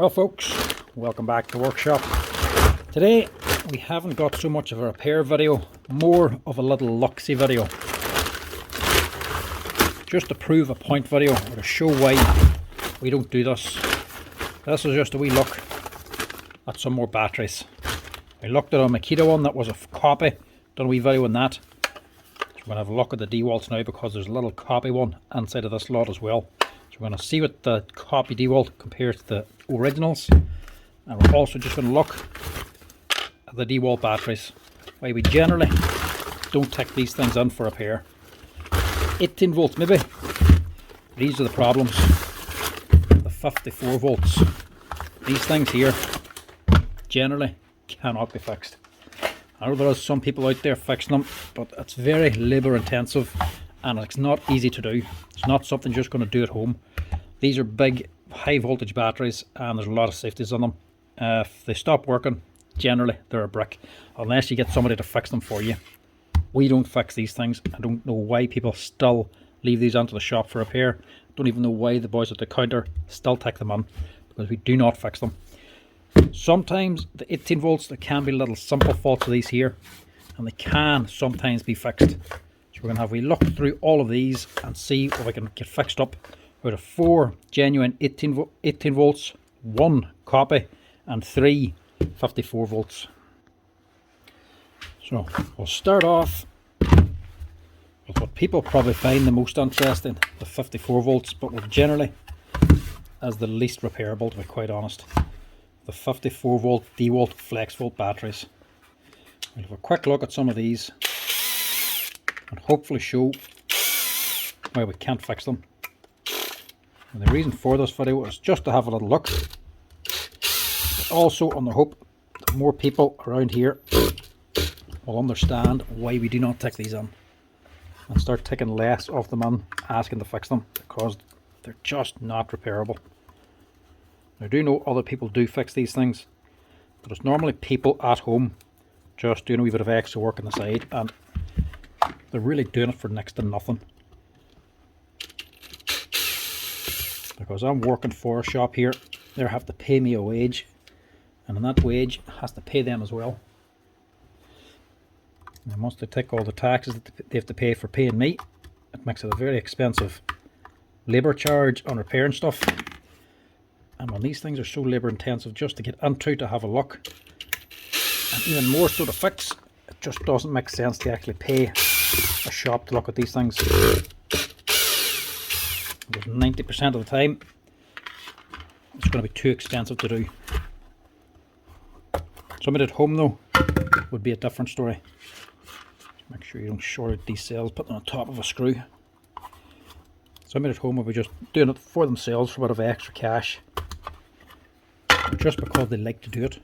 Well folks, welcome back to the workshop. Today we haven't got so much of a repair video, more of a little look-see video. Just to prove a point video or to show why we don't do this. This is just a wee look at some more batteries. We looked at a Makita one that was a copy, done a wee video on that. So we're going to have a look at the Dewalts now because there's a little copy one inside of this lot as well. So we're going to see what the copy Dewalt compares to the originals, and we're also just going to look at the Dewalt batteries, why we generally don't take these things in for repair. 18 volts maybe, these are the problems. The 54 volts, these things here generally cannot be fixed. I know there are some people out there fixing them, but it's very labour intensive and it's not easy to do. It's not something you're just going to do at home. These are big high voltage batteries and there's a lot of safeties on them. If they stop working, generally they're a brick, unless you get somebody to fix them for you. We don't fix these things. I don't know why people still leave these onto the shop for repair. Don't even know why the boys at the counter still take them on, because we do not fix them. Sometimes the 18 volts, there can be little simple faults of these here, and they can sometimes be fixed. So we're going to have a look through all of these and see if we can get fixed up out of 4 genuine 18 volts, 1 copy and 3 54 volts. So we'll start off with what people probably find the most interesting, the 54 volts, but will generally as the least repairable, to be quite honest. The 54 volt Dewalt Flexvolt batteries. We'll have a quick look at some of these and hopefully show why we can't fix them. And the reason for this video is just to have a little look, but also on the hope that more people around here will understand why we do not take these in and start taking less off them and asking to fix them, because they're just not repairable. I do know other people do fix these things, but it's normally people at home just doing a wee bit of extra work on the side, and they're really doing it for next to nothing. Because I'm working for a shop here, they have to pay me a wage, and in that wage has to pay them as well. And once they take all the taxes that they have to pay for paying me, it makes it a very expensive labour charge on repairing stuff. And when these things are so labour intensive just to get into, to have a look, and even more so to fix, it just doesn't make sense to actually pay a shop to look at these things. Because 90% of the time it's going to be too expensive to do. Somebody at home though would be a different story. Just make sure you don't short out these cells, put them on top of a screw. Somebody at home will be just doing it for themselves for a bit of extra cash, just because they like to do it.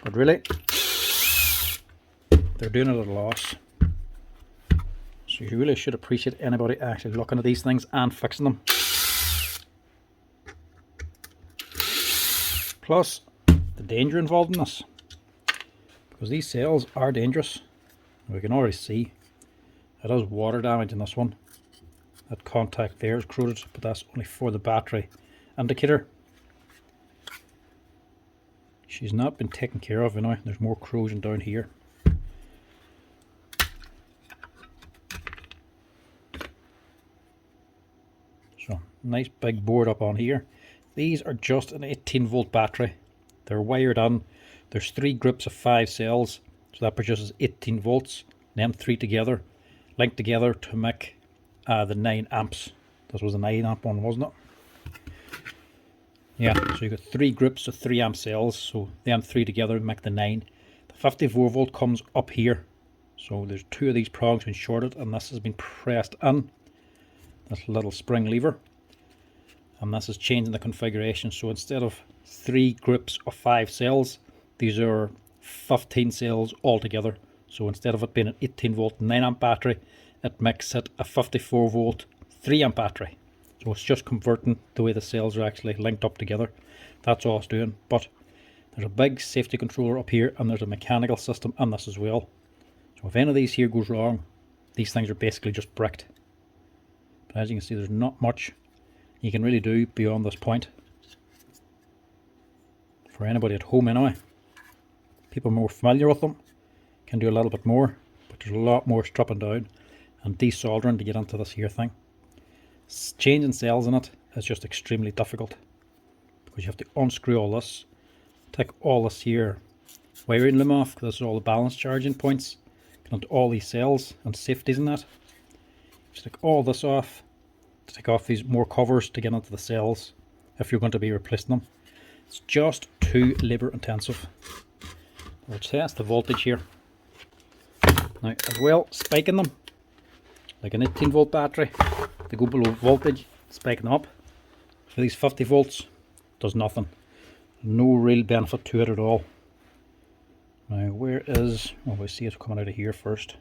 But really, they're doing it at a loss. So you really should appreciate anybody actually looking at these things and fixing them. Plus the danger involved in this, because these cells are dangerous. We can already see it has water damage in this one. That contact there is corroded, but that's only for the battery indicator. She's not been taken care of, you know. There's more corrosion down here. So nice big board up on here. These are just an 18 volt battery. They're wired in. There's 3 groups of 5 cells, so that produces 18 volts. Them 3 together, linked together to make the 9 amps. This was a 9 amp one, wasn't it? Yeah, so you've got 3 groups of 3 amp cells, so them 3 together make the 9. The 54 volt comes up here, so there's 2 of these prongs been shorted, and this has been pressed in, this little spring lever, and this is changing the configuration. So instead of 3 groups of 5 cells, these are 15 cells altogether. So instead of it being an 18 volt 9 amp battery, it makes it a 54 volt 3 amp battery. So it's just converting the way the cells are actually linked up together. That's all it's doing. But there's a big safety controller up here, and there's a mechanical system in this as well. So if any of these here goes wrong, These things are basically just bricked. But as you can see, there's not much you can really do beyond this point. For anybody at home anyway. People more familiar with them can do a little bit more, but there's a lot more stripping down and desoldering to get into this here thing. Changing cells in it is just extremely difficult because you have to unscrew all this, take all this here wiring loom off, because this is all the balance charging points, get onto all these cells and safeties in that. Just take all this off, to take off these more covers to get into the cells if you're going to be replacing them. It's just too labour intensive. We'll test the voltage here. Now, as well, spiking them like an 18 volt battery, they go below voltage, spiking them up. For these 50 volts, does nothing. No real benefit to it at all. Now, where is, well, we see it coming out of here first.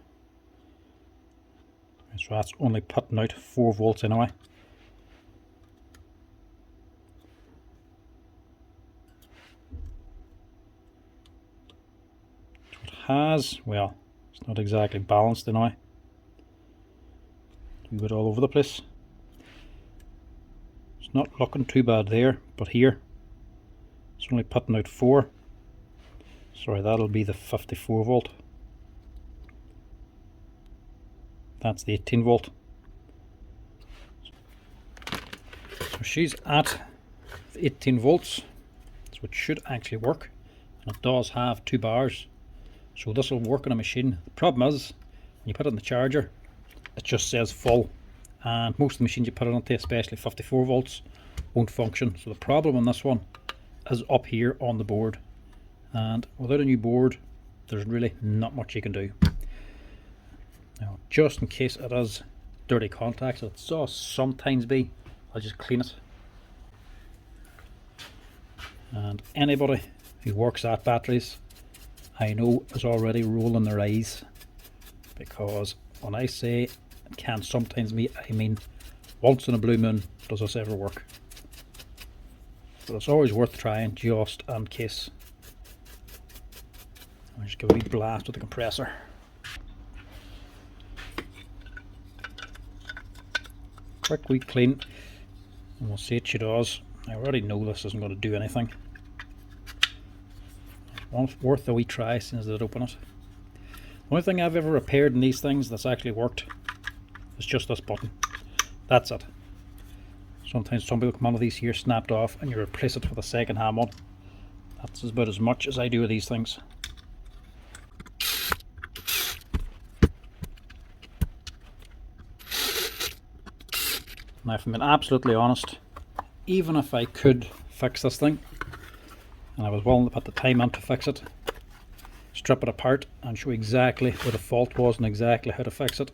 So that's only putting out 4 volts anyway. So it has, well, it's not exactly balanced anyway. A bit all over the place. It's not looking too bad there, but here it's only putting out 4. Sorry, that'll be the 54 volt. That's the 18 volt. So she's at 18 volts, so it should actually work, and it does have 2 bars, so this will work on a machine. The problem is when you put it in the charger, it just says full, and most of the machines you put it onto, especially 54 volts, won't function. So the problem on this one is up here on the board, and without a new board there's really not much you can do. Now, just in case it is dirty contacts, it does sometimes be, I'll just clean it. And anybody who works at batteries, I know, is already rolling their eyes, because when I say it can sometimes be, I mean once in a blue moon does this ever work. But it's always worth trying, just in case. I'll just give a wee blast with the compressor. Quick wee clean, and we'll see what she does. I already know this isn't going to do anything. Worth a wee try since I did open it. The only thing I've ever repaired in these things that's actually worked is just this button. That's it. Sometimes somebody will come onto these here snapped off and you replace it with a second hand one. That's about as much as I do with these things. Now, if I'm being absolutely honest, even if I could fix this thing, and I was willing to put the time in to fix it, strip it apart and show exactly where the fault was and exactly how to fix it,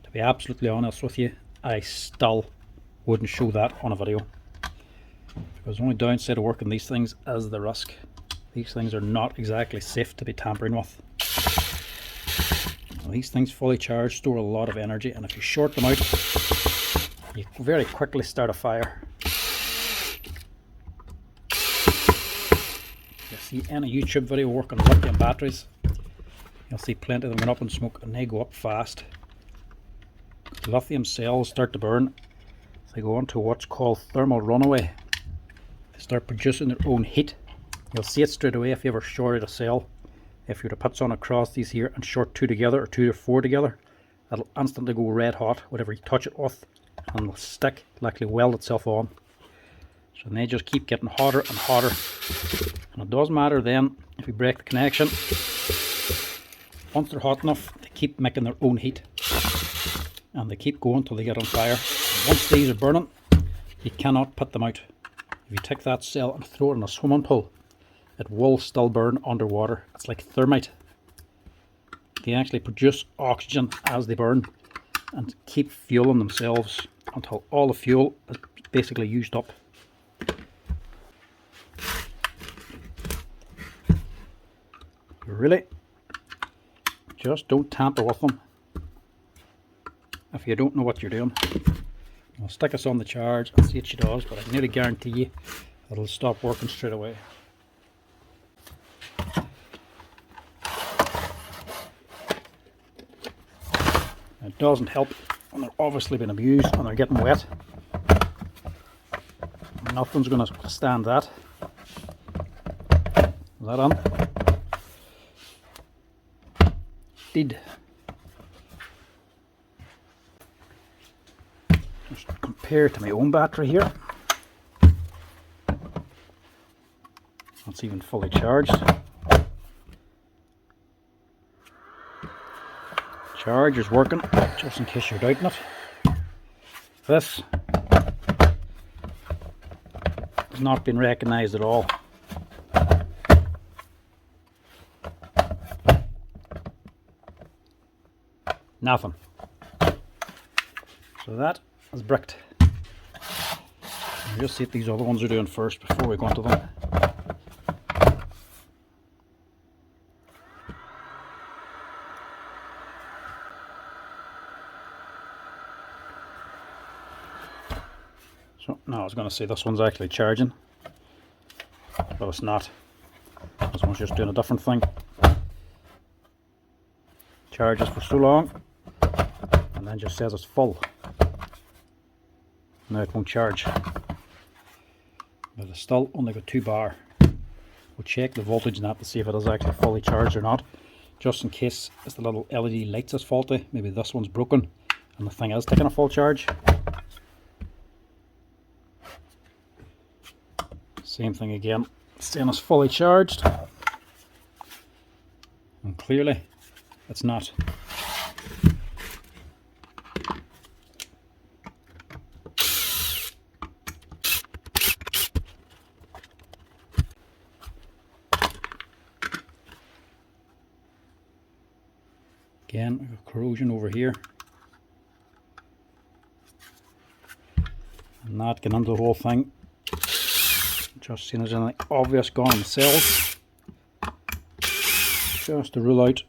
to be absolutely honest with you, I still wouldn't show that on a video. Because the only downside of working these things is the risk. These things are not exactly safe to be tampering with. Now, these things fully charged store a lot of energy, and if you short them out, you very quickly start a fire. You see any YouTube video working on lithium batteries, you'll see plenty of them going up in smoke, and they go up fast. The lithium cells start to burn. They go on to what's called thermal runaway. They start producing their own heat. You'll see it straight away if you ever shorted a cell. If you were to put some across these here and short 2 together or 2 or 4 together, it'll instantly go red hot, whatever you touch it with, and it'll stick, it'll actually weld itself on. So they just keep getting hotter and hotter. And it doesn't matter then if you break the connection. Once they're hot enough, they keep making their own heat. And they keep going until they get on fire. Once these are burning, you cannot put them out. If you take that cell and throw it in a swimming pool, it will still burn underwater. It's like thermite. They actually produce oxygen as they burn and keep fueling themselves until all the fuel is basically used up. Really, just don't tamper with them if you don't know what you're doing. I'll stick this on the charge and see what she does, but I can nearly guarantee you it'll stop working straight away. Now It doesn't help when they're obviously been abused and they're getting wet. Nothing's going to stand that. Is that on? Did. Just compare to my own battery here. That's even fully charged. Charger's working, just in case you're doubting it. This has not been recognised at all. Nothing. So that is bricked. I'll just see what these other ones are doing first before we go into them. So now I was going to say this one's actually charging, but it's not. This one's just doing a different thing. Charges for so long and then just says it's full. Now it won't charge, but it's still only got 2 bar. We'll check the voltage in that to see if it is actually fully charged or not, just in case it's the little LED lights that's faulty. Maybe this one's broken and the thing is taking a full charge. Same thing again, saying it's fully charged, and clearly it's not. Again, we've got corrosion over here. I'm not getting into the whole thing. Just seeing there's anything obvious gone in the cells. Just to rule out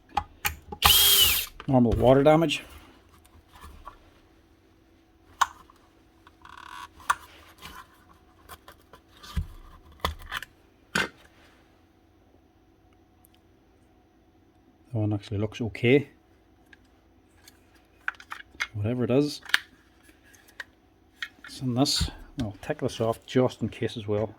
normal water damage. That one actually looks okay. Whatever it is, it's in this. I'll take this off just in case as well.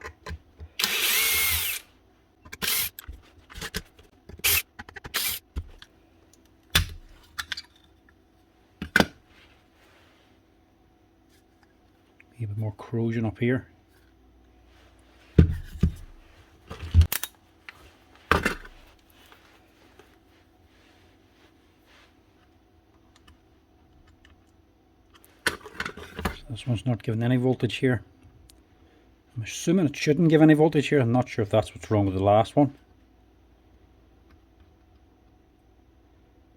A bit more corrosion up here. This one's not giving any voltage here. I'm assuming it shouldn't give any voltage here. I'm not sure if that's what's wrong with the last one.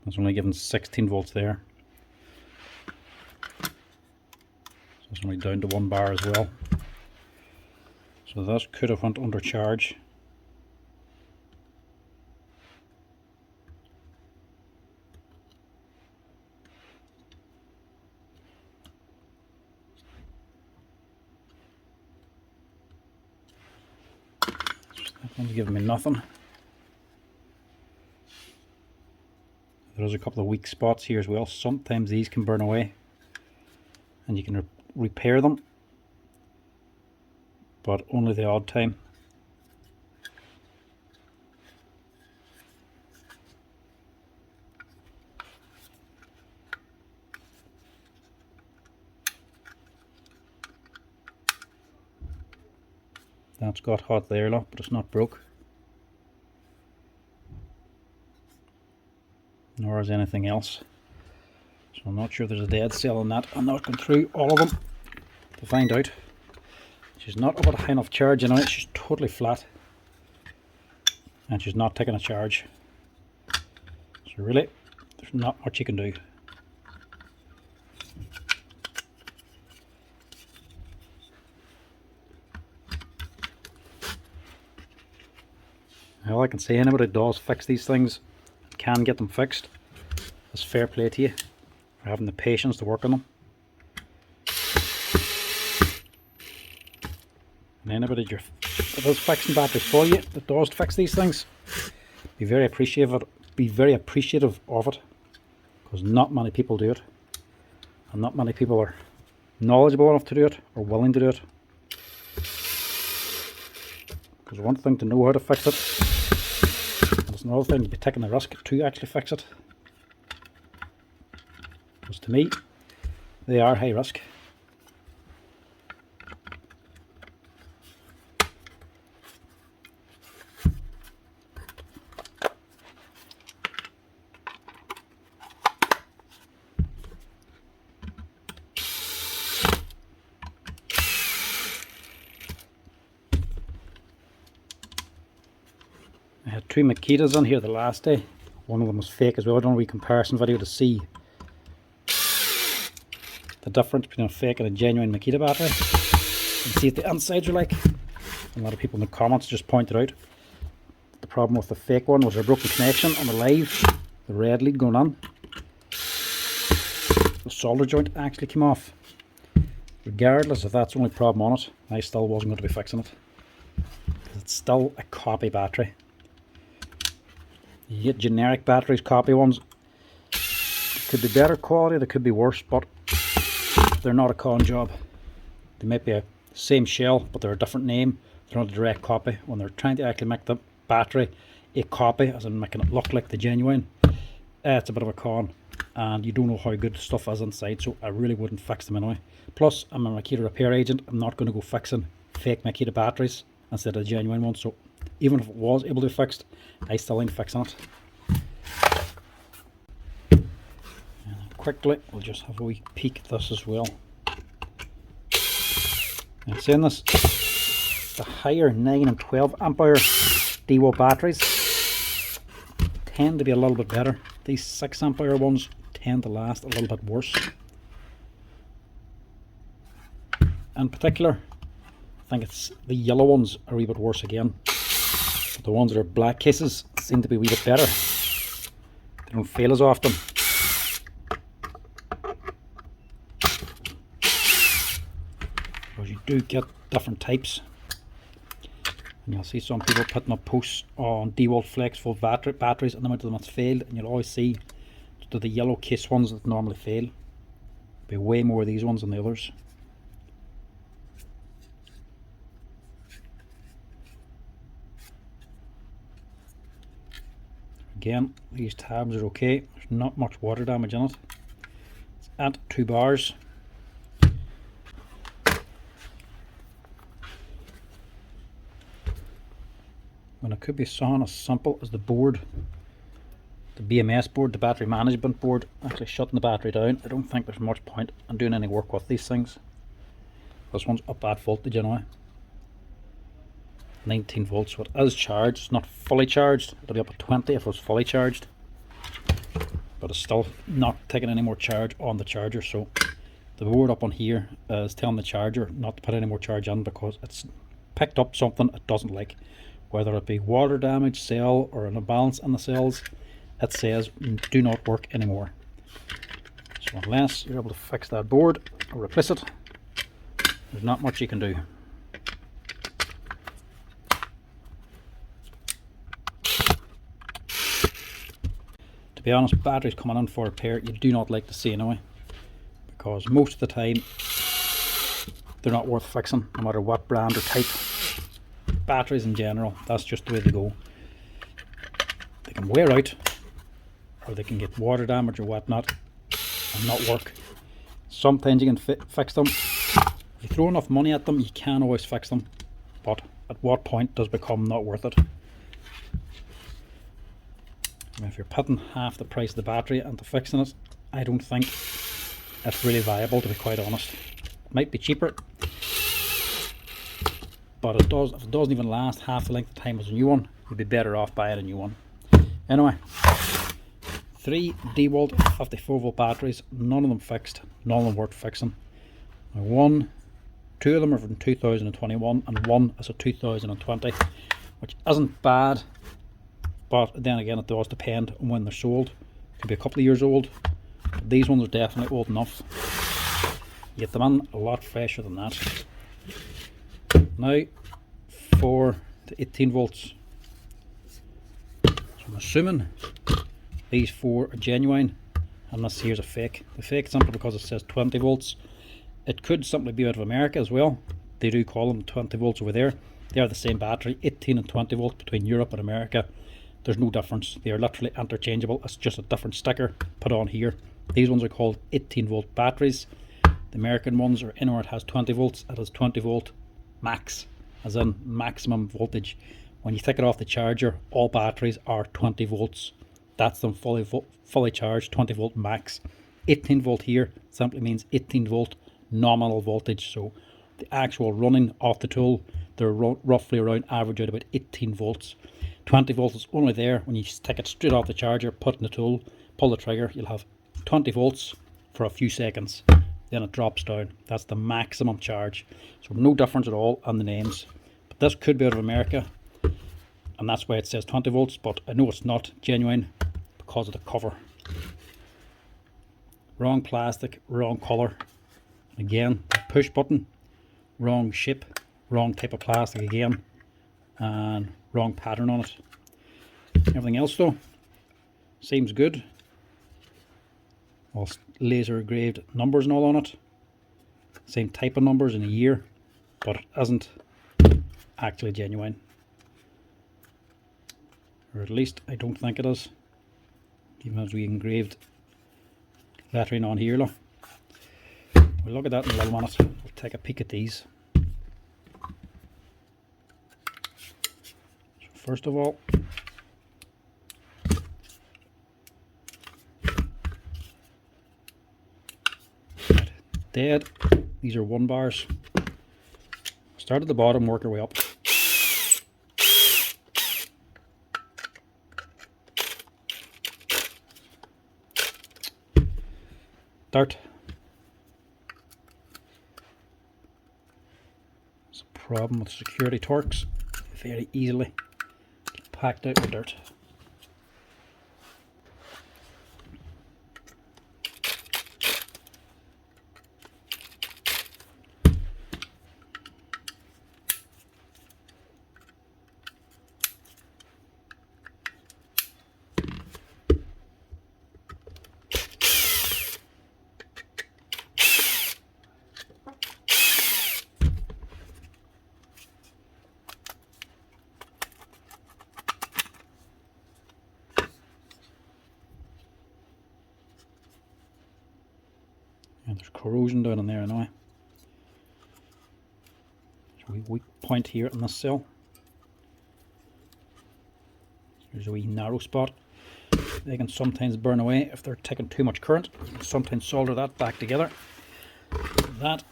It's only giving 16 volts there. So it's only down to 1 bar as well. So that could have went under charge. That one's giving me nothing. There's a couple of weak spots here as well. Sometimes these can burn away and you can repair them, but only the odd time. That's got hot there, look, but it's not broke. Nor is anything else. So I'm not sure if there's a dead cell in that. I'm not going through all of them to find out. She's not up at a high enough charge, you know, she's totally flat. And she's not taking a charge. So really, there's not much you can do. All I can say, anybody that does fix these things, can get them fixed, it's fair play to you for having the patience to work on them. And anybody that does fixing batteries for you, that does fix these things, be very appreciative of it, because not many people do it. and not many people are knowledgeable enough to do it or willing to do it. Because one thing to know how to fix it, and it's another thing to be taking the risk to actually fix it. Because to me, they are high risk. I had two Makitas on here the last day. One of them was fake as well. I done a wee comparison video to see the difference between a fake and a genuine Makita battery. You can see what the insides are like. A lot of people in the comments just pointed out the problem with the fake one was a broken connection on the live, the red lead going on. The solder joint actually came off. Regardless if that's the only problem on it, I still wasn't going to be fixing it. It's still a copy battery. You get generic batteries, copy ones. They could be better quality, they could be worse, but they're not a con job. They might be a same shell, but they're a different name. They're not a direct copy. When they're trying to actually make the battery a copy, as in making it look like the genuine, it's a bit of a con, and you don't know how good the stuff is inside, so I really wouldn't fix them anyway. Plus, I'm a Makita repair agent. I'm not going to go fixing fake Makita batteries instead of the genuine ones, so even if it was able to be fixed, I still ain't fixing it. And quickly, we'll just have a wee peek at this as well. And saying this, the higher 9 and 12 ampere Dewalt batteries tend to be a little bit better. These 6 ampere ones tend to last a little bit worse. In particular, I think it's the yellow ones are a wee bit worse again. But the ones that are black cases seem to be a wee bit better. They don't fail as often. Because you do get different types. And you'll see some people putting up posts on Dewalt Flexvolt batteries and the amount of them that's failed, and you'll always see the yellow case ones that normally fail. There'll be way more of these ones than the others. Again, these tabs are okay. There's not much water damage in it. It's at 2 bars. When it could be something as simple as the board, the BMS board, the battery management board, actually shutting the battery down. I don't think there's much point in doing any work with these things. This one's up at voltage anyway. 19 volts, so it is charged. It's not fully charged. It'll be up at 20 if it was fully charged, but it's still not taking any more charge on the charger. So the board up on here is telling the charger not to put any more charge on because it's picked up something it doesn't like, whether it be water damage, cell, or an imbalance in the cells. It says do not work anymore. So unless you're able to fix that board or replace it, there's not much you can do. To be honest, batteries coming in for repair you do not like to see anyway, because most of the time they're not worth fixing, no matter what brand or type. Batteries in general, that's just the way they go. They can wear out, or they can get water damage or whatnot and not work. Sometimes you can fix them. If you throw enough money at them, you can always fix them, but at what point does it become not worth it? I mean, if you're putting half the price of the battery into fixing it, I don't think it's really viable, to be quite honest. It might be cheaper, but if it doesn't even last half the length of time as a new one, you'd be better off buying a new one. Anyway, 3 Dewalt 54 volt batteries, none of them fixed, none of them worth fixing. Now 2 of them are from 2021 and 1 is a 2020, which isn't bad, but then again it does depend on when they're sold. It could be a couple of years old, but these ones are definitely old enough. You get them in a lot fresher than that. Now for the 18 volts. So I'm assuming these 4 are genuine and this here's a fake. The fake simply because it says 20 volts. It could simply be out of America as well. They do call them 20 volts over there. They are the same battery, 18 and 20 volts between Europe and America. There's no difference. They are literally interchangeable. It's just a different sticker put on here. These ones are called 18 volt batteries. The American ones are in where it has 20 volts. It has 20 volt max, as in maximum voltage. When you take it off the charger, all batteries are 20 volts. That's them fully charged, 20 volt max. 18 volt here simply means 18 volt nominal voltage. So the actual running off the tool, they're roughly around average out about 18 volts. 20 volts is only there when you take it straight off the charger, put in the tool, pull the trigger, you'll have 20 volts for a few seconds, then it drops down. That's the maximum charge. So no difference at all on the names. But this could be out of America, and that's why it says 20 volts, but I know it's not genuine because of the cover. Wrong plastic, wrong color. Again, push button, wrong shape, wrong type of plastic again, and wrong pattern on it. Everything else though seems good. All laser engraved numbers and all on it. Same type of numbers in a year, but it isn't actually genuine. Or at least I don't think it is. Even as we engraved lettering on here, look. We'll look at that in a little minute. We'll take a peek at these. So first of all, dead. These are 1 bars. Start at the bottom, work our way up. Start. It's a problem with security torques. Very easily get packed out with dirt. And there's corrosion down in there now. So we weak point here on this cell. There's a wee narrow spot. They can sometimes burn away if they're taking too much current. You can sometimes solder that back together. That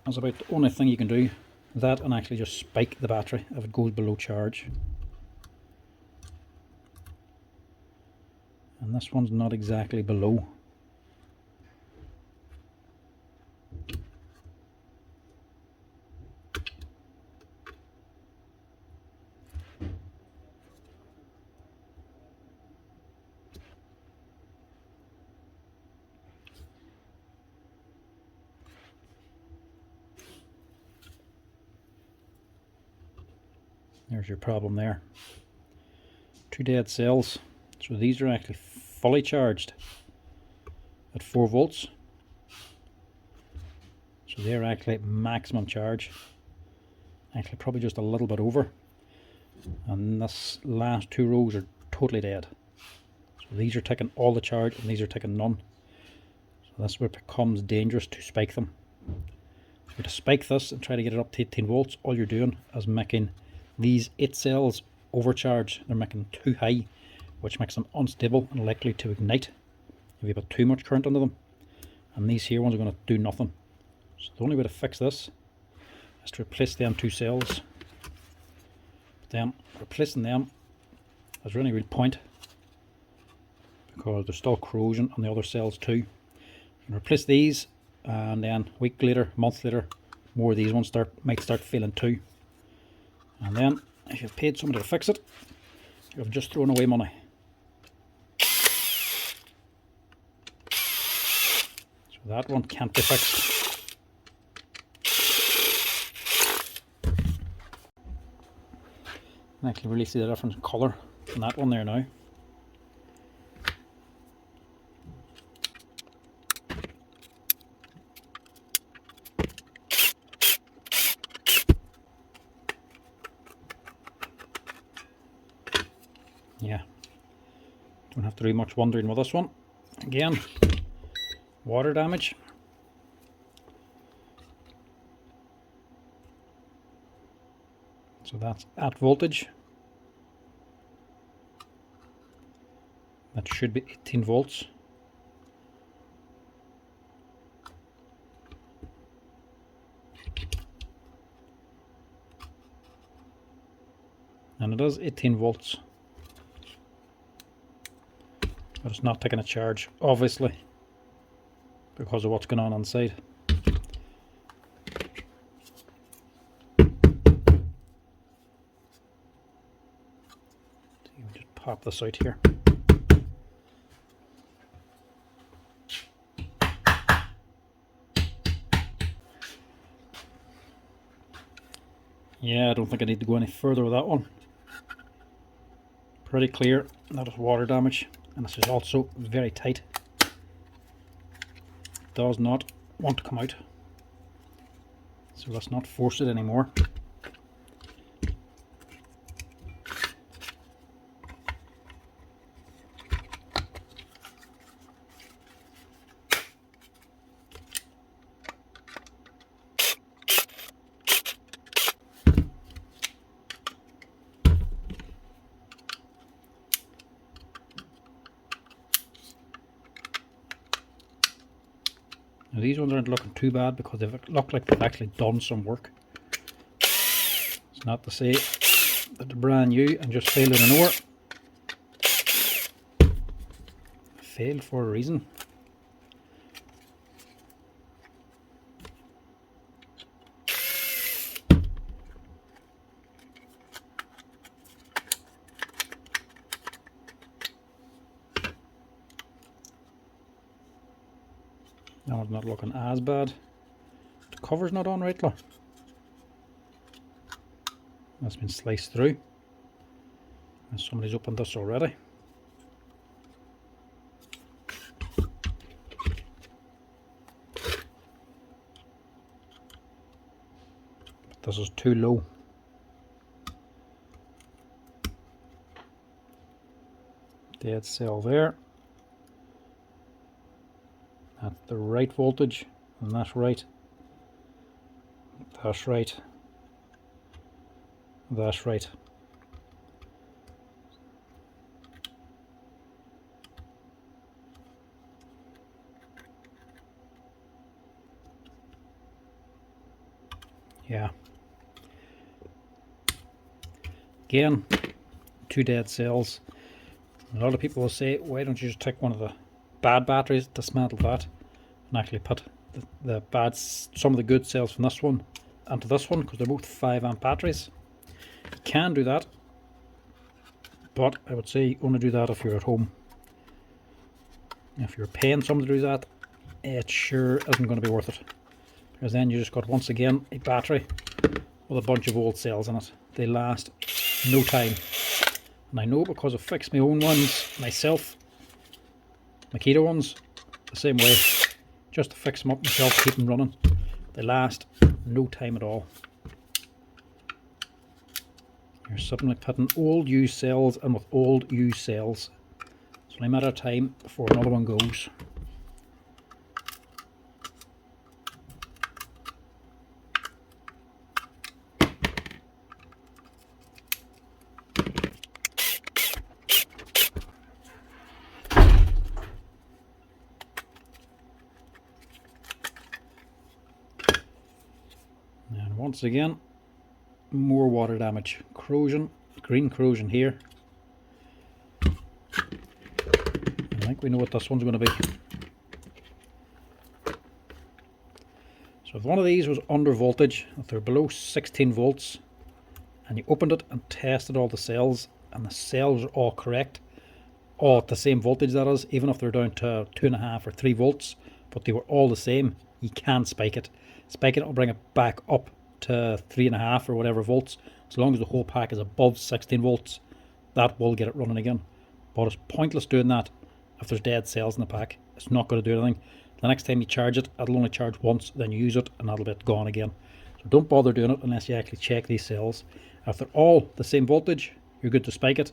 is about the only thing you can do. That and actually just spike the battery if it goes below charge. And this one's not exactly below. There's your problem there. 2 dead cells. So these are actually fully charged at 4 volts. So they're actually at maximum charge. Actually probably just a little bit over. And this last 2 rows are totally dead. So these are taking all the charge and these are taking none. So that's where it becomes dangerous to spike them. So to spike this and try to get it up to 18 volts, all you're doing is making these 8 cells overcharged. They're making too high, which makes them unstable and likely to ignite if you put too much current under them. And these here ones are going to do nothing. So the only way to fix this is to replace them 2 cells. But then replacing them is really real point, because there's still corrosion on the other cells too. You can replace these, and then a week later, month later, more of these ones might start failing too. And then, if you've paid somebody to fix it, you've just thrown away money. So that one can't be fixed. You can actually really see the difference in colour in that one there now. Yeah, don't have to do much wondering with this one. Again, water damage. So that's at voltage. That should be 18 volts. And it is 18 volts. But it's not taking a charge, obviously, because of what's going on inside. Just pop this out here. Yeah, I don't think I need to go any further with that one. Pretty clear that is water damage, and this is also very tight. Does not want to come out, so let's not force it anymore. Now these ones aren't looking too bad because they look like they've actually done some work. It's not to say that they're brand new and just failed out of nowhere. Failed for a reason. That one's not looking as bad. The cover's not on right, look. That's been sliced through. And somebody's opened this already. But this is too low. Dead cell there. At the right voltage, and that's right. That's right. That's right. Yeah. Again, 2 dead cells. A lot of people will say, why don't you just take one of the bad batteries, dismantle that, and actually put some of the good cells from this one onto this one, because they're both 5 amp batteries. You can do that, but I would say only do that if you're at home. If you're paying someone to do that, it sure isn't going to be worth it, because then you just got, once again, a battery with a bunch of old cells in it. They last no time, and I know because I've fixed my own ones myself. Makita ones, the same way, just to fix them up myself, keep them running. They last no time at all. You're suddenly putting old used cells in with old used cells. It's only a matter of time before another one goes. Once again, more water damage. Corrosion, green corrosion here. I think we know what this one's going to be. So if one of these was under voltage, if they're below 16 volts, and you opened it and tested all the cells, and the cells are all correct, all at the same voltage that is, even if they're down to 2.5 or 3 volts, but they were all the same, you can spike it. Spiking it will bring it back up to 3.5 or whatever volts. As long as the whole pack is above 16 volts, that will get it running again. But it's pointless doing that if there's dead cells in the pack. It's not going to do anything. The next time you charge it, it'll only charge once, then you use it and that'll be gone again. So don't bother doing it unless you actually check these cells. If they're all the same voltage, you're good to spike it.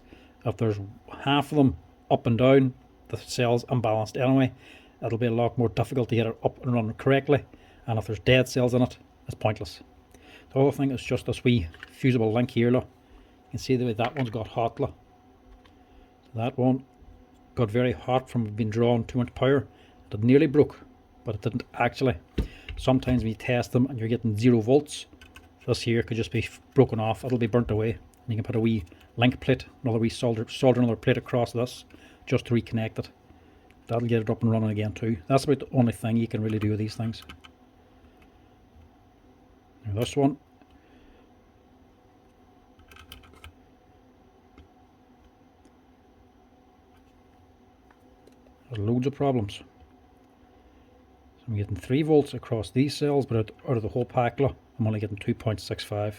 If there's half of them up and down, the cell's unbalanced anyway. It'll be a lot more difficult to get it up and running correctly, and if there's dead cells in it, it's pointless. The other thing is just this wee fusible link here, look. You can see the way that one's got hot, look. That one got very hot from being drawn too much power. It nearly broke, but it didn't actually. Sometimes when you test them and you're getting 0 volts, this here could just be broken off. It'll be burnt away, and you can put a wee link plate, another wee solder another plate across this just to reconnect it. That'll get it up and running again too. That's about the only thing you can really do with these things. Now this one, has loads of problems. So I'm getting 3 volts across these cells, but out of the whole pack, look, I'm only getting 2.65.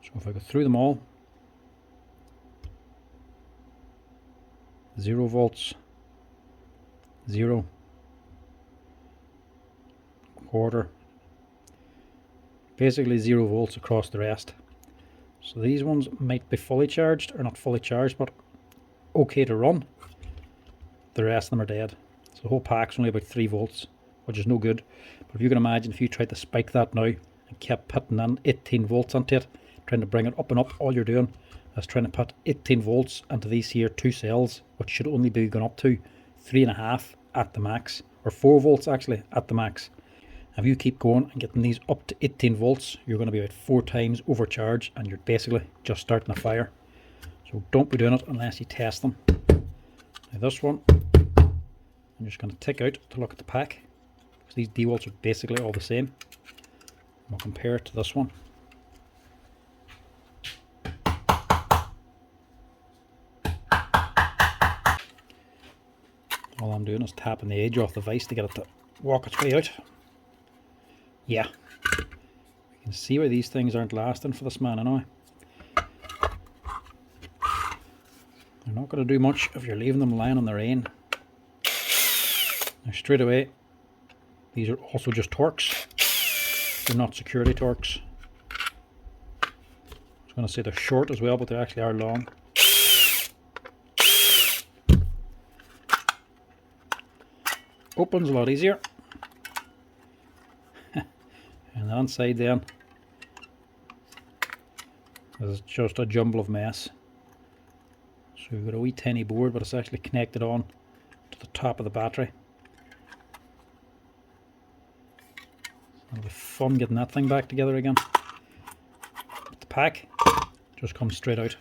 So if I go through them all, 0 volts, 0, quarter, basically 0 volts across the rest. So these ones might be fully charged, or not fully charged, but okay to run. The rest of them are dead. So the whole pack's only about 3 volts, which is no good. But if you can imagine, if you tried to spike that now and kept putting in 18 volts onto it, trying to bring it up and up, all you're doing is trying to put 18 volts into these here 2 cells, which should only be going up to 3.5 at the max, or 4 volts actually at the max. If you keep going and getting these up to 18 volts, you're going to be about 4 times overcharged, and you're basically just starting a fire. So don't be doing it unless you test them. Now this one, I'm just going to take out to look at the pack, because these Dewalts are basically all the same. We'll compare it to this one. All I'm doing is tapping the edge off the vise to get it to walk its way out. Yeah, you can see why these things aren't lasting for this man anyway. They're not going to do much if you're leaving them lying on the rain. Now straight away, these are also just Torx. They're not security Torx. I was going to say they're short as well, but they actually are long. Opens a lot easier. And the inside then is just a jumble of mess. So we've got a wee tiny board, but it's actually connected on to the top of the battery. It'll be fun getting that thing back together again. But the pack just comes straight out.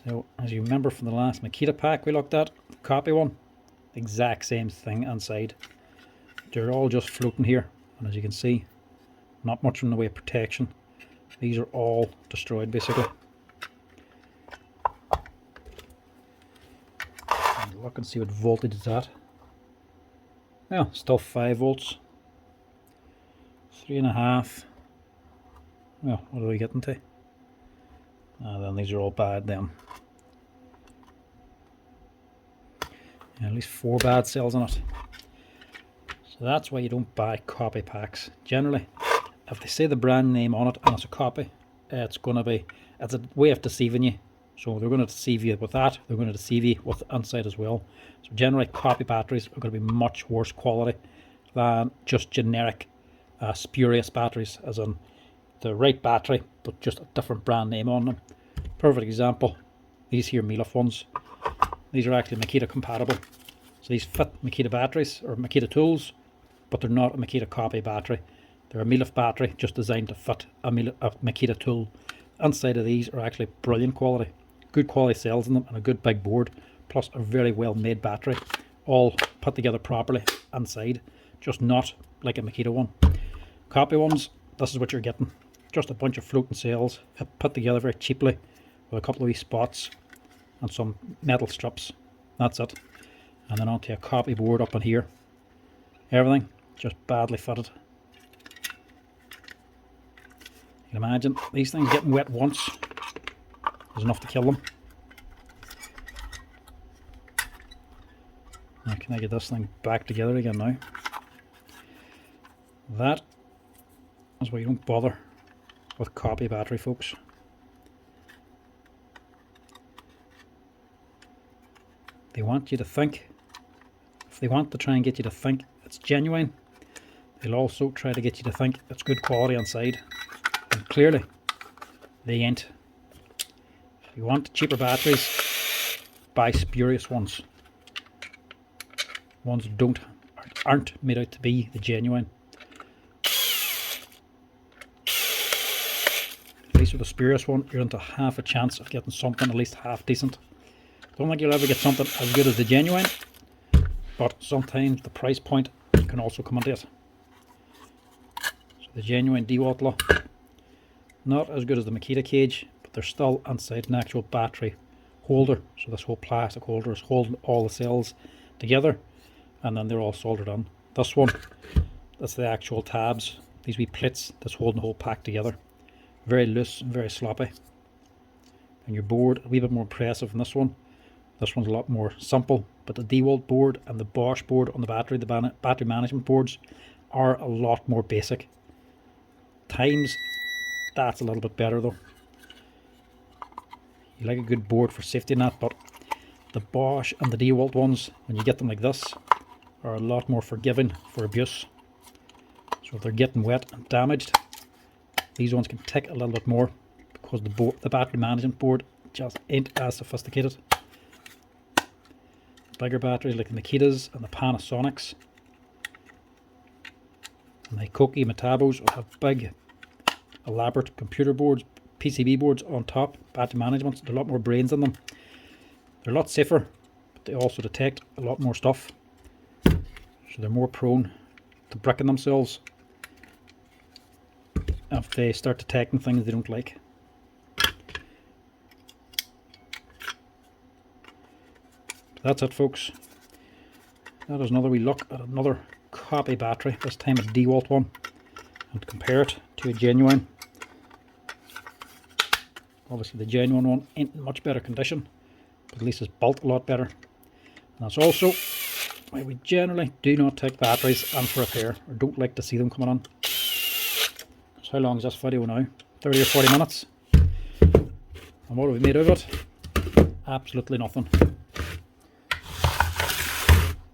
So as you remember from the last Makita pack we looked at, the copy one, exact same thing inside. They're all just floating here, and as you can see, not much in the way of protection. These are all destroyed basically. And look and see what voltage it's at. Yeah, still 5 volts. 3.5. Well, what are we getting to? Then these are all bad then. Yeah, at least 4 bad cells in it. So that's why you don't buy copy packs. Generally, if they say the brand name on it and it's a copy, it's a way of deceiving you. So they're going to deceive you with that. They're going to deceive you with the inside as well. So generally, copy batteries are going to be much worse quality than just generic spurious batteries, as in the right battery but just a different brand name on them. Perfect example, these here Milif ones. These are actually Makita compatible. So these fit Makita batteries or Makita tools, but they're not a Makita copy battery. They're a Milif battery just designed to fit a Makita tool. Inside of these are actually brilliant quality. Good quality cells in them and a good big board, plus a very well made battery. All put together properly inside, just not like a Makita one. Copy ones, this is what you're getting. Just a bunch of floating cells put together very cheaply with a couple of wee spots and some metal strips. That's it. And then onto a copy board up in here. Everything just badly fitted. You can imagine these things getting wet once is enough to kill them. Now can I get this thing back together again now? That is why you don't bother with copy battery, folks. they want you to think, if they want to try and get you to think it's genuine, they'll also try to get you to think it's good quality inside. And clearly, they ain't. If you want cheaper batteries, buy spurious ones. Ones that aren't made out to be the genuine. At least with a spurious one, you're into half a chance of getting something at least half decent. Don't think you'll ever get something as good as the genuine, but sometimes the price point can also come into it. So the genuine Dewalt law, not as good as the Makita cage, but they're still inside an actual battery holder. So this whole plastic holder is holding all the cells together, and then they're all soldered on. This one, that's the actual tabs, these wee plates that's holding the whole pack together. Very loose and very sloppy. And your board, a wee bit more impressive than this one. This one's a lot more simple, but the Dewalt board and the Bosch board on the battery management boards are a lot more basic. Times, that's a little bit better though. You like a good board for safety and that, but the Bosch and the Dewalt ones, when you get them like this, are a lot more forgiving for abuse. So if they're getting wet and damaged, these ones can tick a little bit more because the battery management board just ain't as sophisticated. Bigger batteries like the Makitas and the Panasonics and the Koki Metabos will have big elaborate computer boards, PCB boards on top, battery management. There are a lot more brains in them. They're a lot safer, but they also detect a lot more stuff. So they're more prone to bricking themselves if they start detecting things they don't like. That's it, folks. That is another wee look at another copy battery, this time a Dewalt one, and compare it to a genuine. Obviously the genuine one ain't in much better condition, but at least it's built a lot better. And that's also why we generally do not take batteries in for repair, or don't like to see them coming on. So how long is this video now? 30 or 40 minutes. And what have we made of it? Absolutely nothing.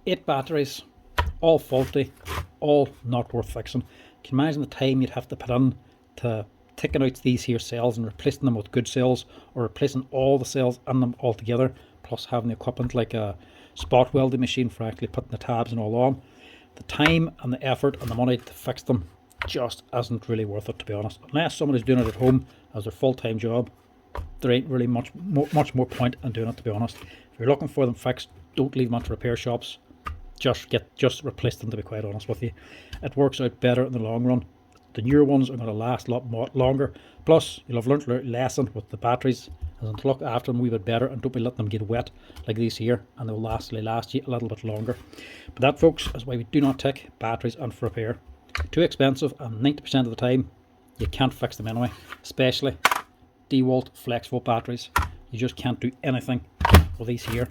8 batteries, all faulty, all not worth fixing. Can you imagine the time you'd have to put in to taking out these here cells and replacing them with good cells, or replacing all the cells in them altogether, plus having the equipment like a spot welding machine for actually putting the tabs and all on. The time and the effort and the money to fix them just isn't really worth it, to be honest. Unless somebody's doing it at home as their full-time job, there ain't really much more point in doing it, to be honest. If you're looking for them fixed, don't leave them at repair shops. Just replace them, to be quite honest with you. It works out better in the long run. The newer ones are going to last a lot longer. Plus, you'll have learned a lesson with the batteries, and to look after them a wee bit better and don't be letting them get wet like these here, and they'll last you a little bit longer. But that, folks, is why we do not take batteries in for repair. Too expensive, and 90% of the time you can't fix them anyway, especially Dewalt Flexvolt batteries. You just can't do anything with these here.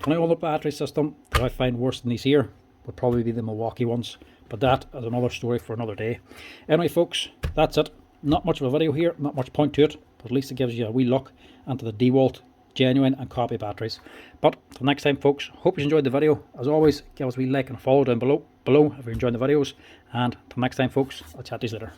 The only other battery system that I find worse than these here would probably be the Milwaukee ones, but that is another story for another day. Anyway, folks, that's it. Not much of a video here, not much point to it, but at least it gives you a wee look into the Dewalt genuine and copy batteries. But till next time, folks, hope you enjoyed the video. As always, give us a wee like and follow down below if you're enjoying the videos, and till next time, folks, I'll chat to you later.